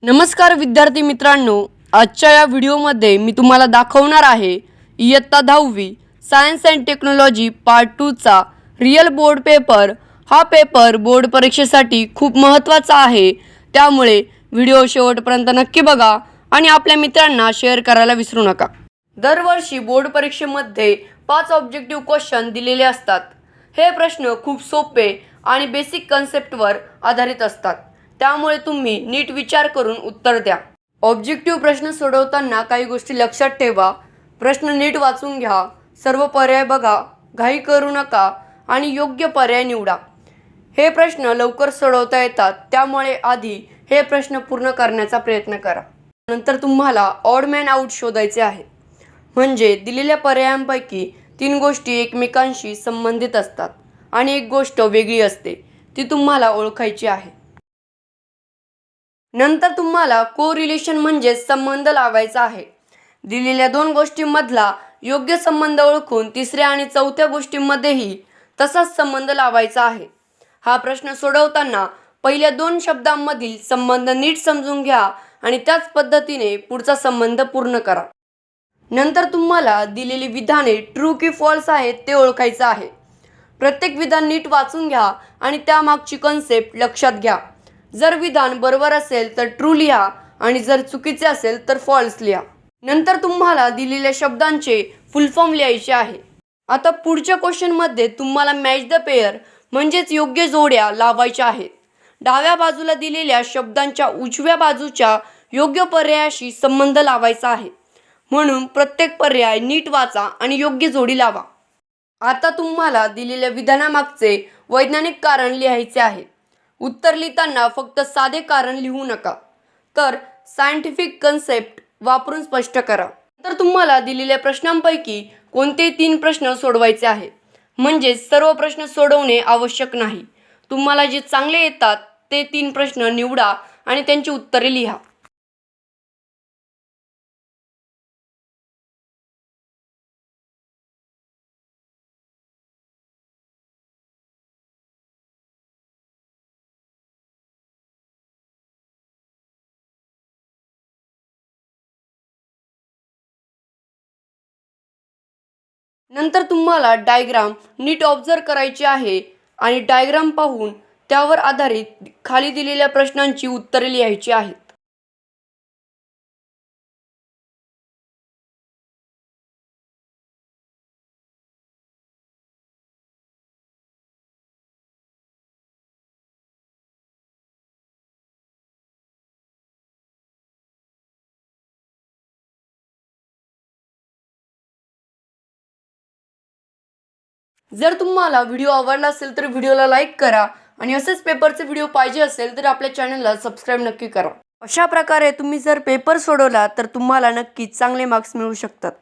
नमस्कार विद्यार्थी मित्रांनो, आजच्या या व्हिडिओमध्ये मी तुम्हाला दाखवणार आहे इयत्ता 10वी सायन्स अँड टेक्नॉलॉजी पार्ट 2 चा रियल बोर्ड पेपर। हा पेपर बोर्ड परीक्षेसाठी खूप महत्त्वाचा आहे, त्यामुळे व्हिडिओ शेवटपर्यंत नक्की बघा आणि आपल्या मित्रांना शेअर करायला विसरू नका। दरवर्षी बोर्ड परीक्षेमध्ये 5 ऑब्जेक्टिव्ह क्वेश्चन दिलेले असतात। हे प्रश्न खूप सोपे आणि बेसिक कन्सेप्टवर आधारित असतात, त्यामुळे तुम्ही नीट विचार करून उत्तर द्या। ऑब्जेक्टिव्ह प्रश्न सोडवताना काही गोष्टी लक्षात ठेवा। प्रश्न नीट वाचून घ्या, सर्व पर्याय बघा, घाई करू नका आणि योग्य पर्याय निवडा। हे प्रश्न लवकर सोडवता येतात, त्यामुळे आधी हे प्रश्न पूर्ण करण्याचा प्रयत्न करा। नंतर तुम्हाला ऑड मॅन आउट शोधायचे आहे, म्हणजे दिलेल्या पर्यायांपैकी 3 गोष्टी एकमेकांशी संबंधित असतात आणि एक गोष्ट वेगळी असते, ती तुम्हाला ओळखायची आहे। नंतर तुम्हाला कोरिलेशन म्हणजे संबंध लावायचा आहे। दिलेल्या 2 गोष्टींमधला योग्य संबंध ओळखून तिसऱ्या आणि चौथ्या गोष्टींमध्येही तसाच संबंध लावायचा आहे। हा प्रश्न सोडवताना पहिल्या 2 शब्दांमधील संबंध नीट समजून घ्या आणि त्याच पद्धतीने पुढचा संबंध पूर्ण करा। नंतर तुम्हाला दिलेली विधाने ट्रू की फॉल्स आहेत ते ओळखायचं आहे। प्रत्येक विधान नीट वाचून घ्या आणि त्यामागची कन्सेप्ट लक्षात घ्या। जर विधान बरोबर असेल तर ट्रू लिहा आणि जर चुकीचे असेल तर फॉल्स लिहा। नंतर तुम्हाला दिलेल्या शब्दांचे फुल फॉर्म लिहायचे आहे। आता पुढच्या क्वेश्चनमध्ये तुम्हाला मॅच द पेअर म्हणजेच योग्य जोड्या लावायच्या आहेत। डाव्या बाजूला दिलेल्या शब्दांच्या उजव्या बाजूच्या योग्य पर्यायाशी संबंध लावायचा आहे, म्हणून प्रत्येक पर्याय नीट वाचा आणि योग्य जोडी लावा। आता तुम्हाला दिलेल्या विधानामागचे वैज्ञानिक कारण लिहायचे आहे। उत्तर लिहिताना फक्त साधे कारण लिहू नका, तर सायंटिफिक कन्सेप्ट वापरून स्पष्ट करा। तर तुम्हाला दिलेल्या प्रश्नांपैकी कोणतेही 3 प्रश्न सोडवायचे आहेत, म्हणजे सर्व प्रश्न सोडवणे आवश्यक नाही। तुम्हाला जे चांगले येतात ते 3 प्रश्न निवडा आणि त्यांची उत्तरे लिहा। नंतर तुम्हाला डायग्राम नीट ऑब्झर्व करायची आहे आणि डायग्राम पाहून त्यावर आधारित खाली दिलेल्या प्रश्नांची उत्तरे लिहायची आहेत। जर तुम्हाला व्हिडिओ आवडला असेल तर व्हिडिओला लाईक करा आणि असेच पेपरचे व्हिडिओ पाहिजे असेल तर आपल्या चॅनलला सबस्क्राईब नक्की करा। अशा प्रकारे तुम्ही जर पेपर सोडवला तर तुम्हाला नक्कीच चांगले मार्क्स मिळू शकतात।